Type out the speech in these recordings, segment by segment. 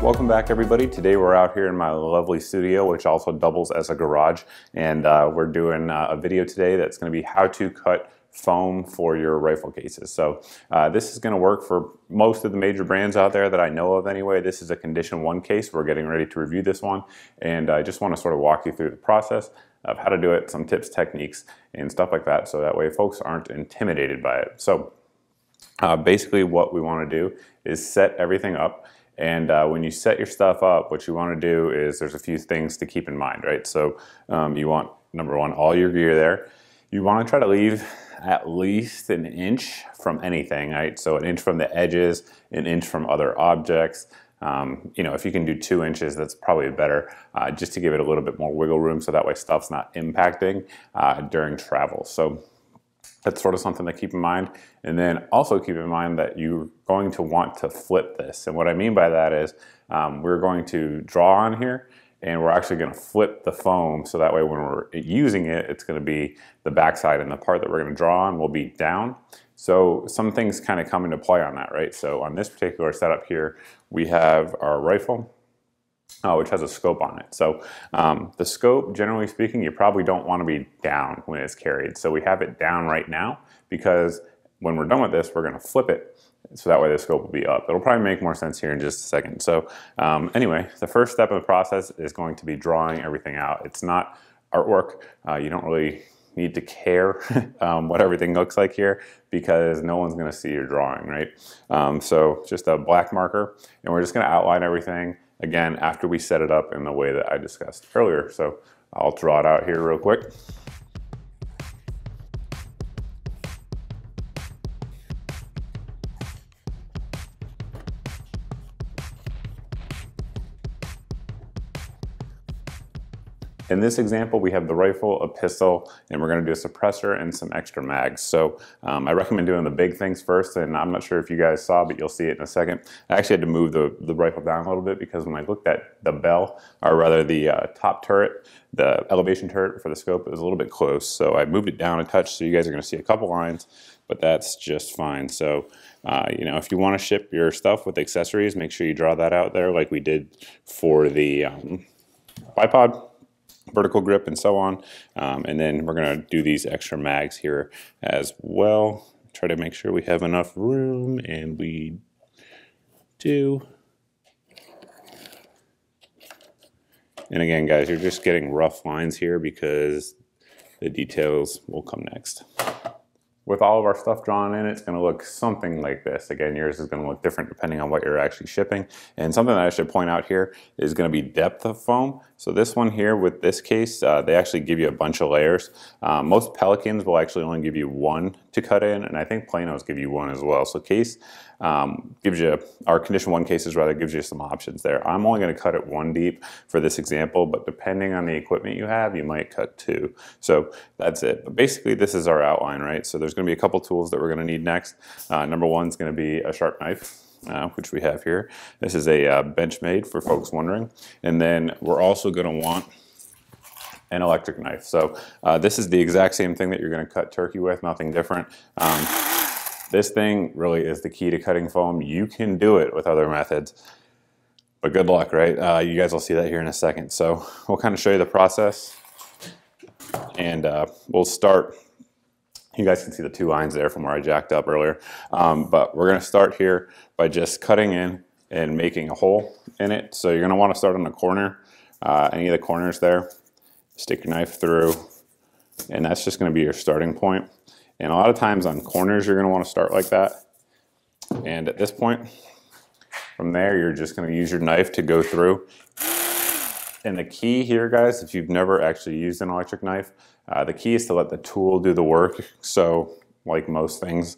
Welcome back, everybody. Today we're out here in my lovely studio, which also doubles as a garage, and we're doing a video today that's going to be how to cut foam for your rifle cases. So this is going to work for most of the major brands out there that I know of anyway. This is a Condition 1 case. We're getting ready to review this one, and I just want to sort of walk you through the process of how to do it, some tips, techniques, and stuff like that, so that way folks aren't intimidated by it. So basically what we want to do is set everything up. And when you set your stuff up, what you want to do is there's a few things to keep in mind, right? So you want, number one, all your gear there. You want to try to leave at least an inch from anything, right? So an inch from the edges, an inch from other objects. You know, if you can do 2 inches, that's probably better, just to give it a little bit more wiggle room so that way stuff's not impacting during travel. So that's sort of something to keep in mind. And then also keep in mind that you're going to want to flip this. And what I mean by that is we're going to draw on here, and we're actually going to flip the foam so that way when we're using it, it's going to be the backside, and the part that we're going to draw on will be down. So some things kind of come into play on that, right? So on this particular setup here, we have our rifle, which has a scope on it. So the scope, generally speaking, you probably don't want to be down when it's carried. So we have it down right now because when we're done with this, we're going to flip it so that way the scope will be up. It'll probably make more sense here in just a second. So anyway, the first step of the process is going to be drawing everything out. It's not artwork. You don't really need to care what everything looks like here because no one's going to see your drawing, right? So just a black marker, and we're just going to outline everything again after we set it up in the way that I discussed earlier. So I'll draw it out here real quick. In this example, we have the rifle, a pistol, and we're going to do a suppressor and some extra mags. So I recommend doing the big things first, and I'm not sure if you guys saw, but you'll see it in a second. I actually had to move the rifle down a little bit because when I looked at the bell, or rather the top turret, the elevation turret for the scope, it was a little bit close. So I moved it down a touch, so you guys are going to see a couple lines, but that's just fine. So you know, if you want to ship your stuff with accessories, make sure you draw that out there like we did for the bipod, vertical grip, and so on. And then we're going to do these extra mags here as well. Try to make sure we have enough room, and we do. And again, guys, you're just getting rough lines here because the details will come next. With all of our stuff drawn in, it's going to look something like this. Again, yours is going to look different depending on what you're actually shipping. And something that I should point out here is going to be depth of foam. So this one here with this case, they actually give you a bunch of layers. Most Pelicans will actually only give you one to cut in, and I think Planos give you one as well. So case gives you, our Condition 1 cases rather, gives you some options there. I'm only going to cut it 1 deep for this example, but depending on the equipment you have, you might cut 2. So that's it. But basically, this is our outline, right? So there's going to be a couple tools that we're going to need next. Number one is going to be a sharp knife, which we have here. This is a Benchmade for folks wondering. And then we're also going to want an electric knife. So this is the exact same thing that you're going to cut turkey with, nothing different. This thing really is the key to cutting foam. You can do it with other methods, but good luck, right? You guys will see that here in a second. So we'll kind of show you the process, and we'll start. You guys can see the 2 lines there from where I jacked up earlier. But we're going to start here by just cutting in and making a hole in it. So you're going to want to start on the corner, any of the corners there. Stick your knife through, and that's just going to be your starting point. And a lot of times on corners, you're going to want to start like that. And at this point, from there, you're just going to use your knife to go through. And the key here, guys, if you've never actually used an electric knife, the key is to let the tool do the work. So like most things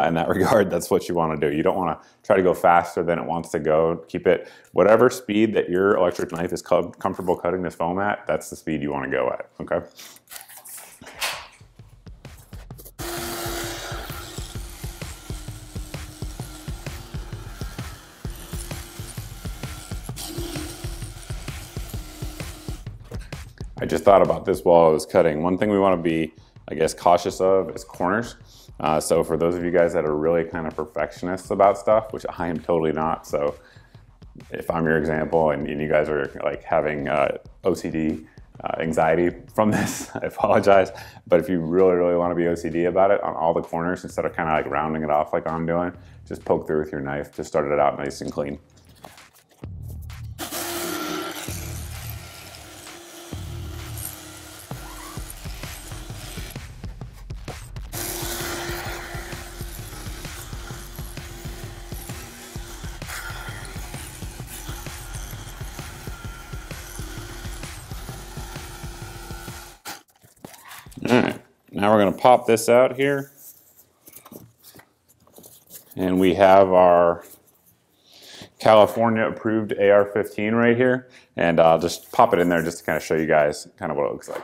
in that regard, that's what you want to do. You don't want to try to go faster than it wants to go. Keep it whatever speed that your electric knife is comfortable cutting this foam at, that's the speed you want to go at, okay? I just thought about this while I was cutting. One thing we want to be, I guess, cautious of is corners. So for those of you guys that are really kind of perfectionists about stuff, which I am totally not, so if I'm your example and you guys are like having OCD anxiety from this, I apologize. But if you really want to be OCD about it on all the corners, instead of kind of like rounding it off like I'm doing, just poke through with your knife. Just start it out nice and clean. All right, now we're going to pop this out here. And we have our California approved AR-15 right here. And I'll just pop it in there just to kind of show you guys kind of what it looks like.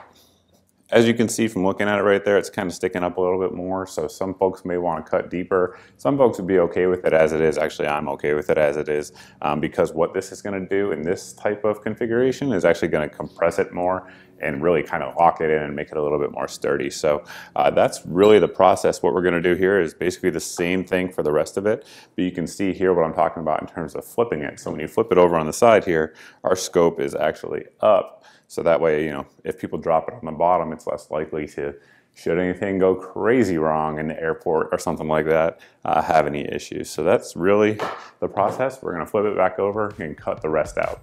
As you can see from looking at it right there, it's kind of sticking up a little bit more. So some folks may want to cut deeper. Some folks would be okay with it as it is. Actually, I'm okay with it as it is because what this is going to do in this type of configuration is actually going to compress it more and really kind of lock it in and make it a little bit more sturdy. So that's really the process. What we're going to do here is basically the same thing for the rest of it, but you can see here what I'm talking about in terms of flipping it. So when you flip it over on the side here, our scope is actually up. So that way, you know, if people drop it on the bottom, it's less likely to, should anything go crazy wrong in the airport or something like that, have any issues. So that's really the process. We're going to flip it back over and cut the rest out.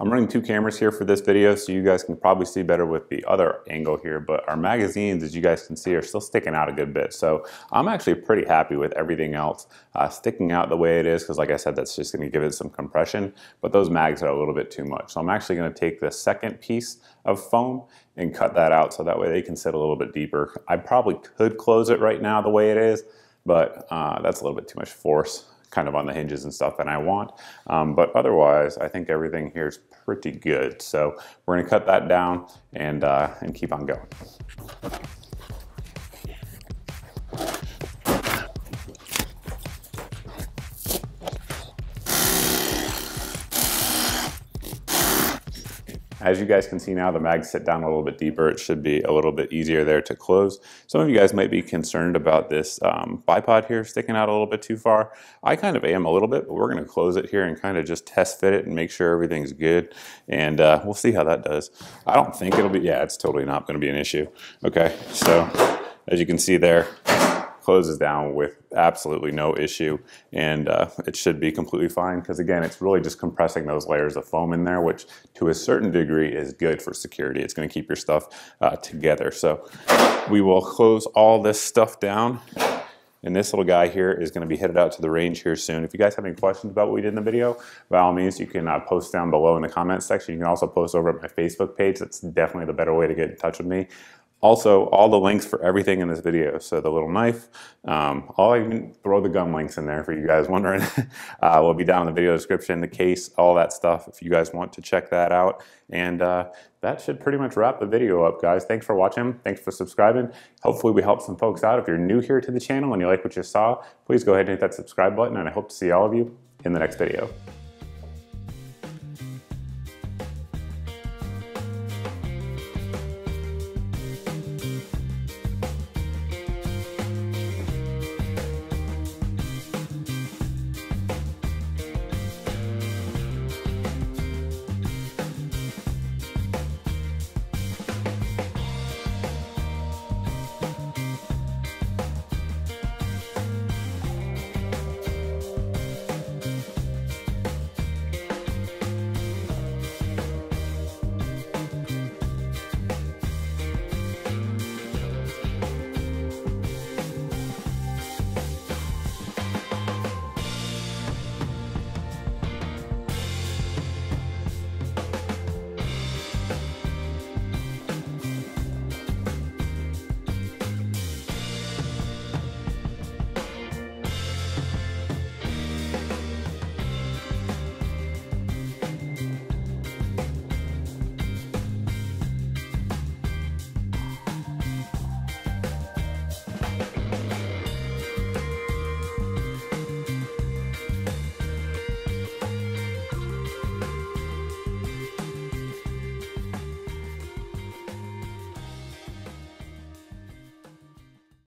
I'm running two cameras here for this video, so you guys can probably see better with the other angle here, but our magazines, as you guys can see, are still sticking out a good bit. So I'm actually pretty happy with everything else sticking out the way it is, because like I said, that's just gonna give it some compression, but those mags are a little bit too much. So I'm actually gonna take the second piece of foam and cut that out so that way they can sit a little bit deeper. I probably could close it right now the way it is, but that's a little bit too much force kind of on the hinges and stuff than I want. But otherwise, I think everything here is pretty good. So we're gonna cut that down and keep on going. As you guys can see now, the mags sit down a little bit deeper. It should be a little bit easier there to close. Some of you guys might be concerned about this bipod here sticking out a little bit too far. I kind of am a little bit, but we're gonna close it here and kind of just test fit it and make sure everything's good. And we'll see how that does. I don't think it'll be, yeah, it's totally not gonna be an issue. Okay, so as you can see there, closes down with absolutely no issue, and it should be completely fine because again, it's really just compressing those layers of foam in there, which to a certain degree is good for security. It's going to keep your stuff together. So we will close all this stuff down, and this little guy here is going to be headed out to the range here soon. If you guys have any questions about what we did in the video, by all means, you can post down below in the comments section. You can also post over at my Facebook page. That's definitely the better way to get in touch with me. Also, all the links for everything in this video. So the little knife, I'll even throw the gun links in there for you guys wondering. Will be down in the video description, the case, all that stuff if you guys want to check that out. And that should pretty much wrap the video up, guys. Thanks for watching. Thanks for subscribing. Hopefully we helped some folks out. If you're new here to the channel and you like what you saw, please go ahead and hit that subscribe button, and I hope to see all of you in the next video.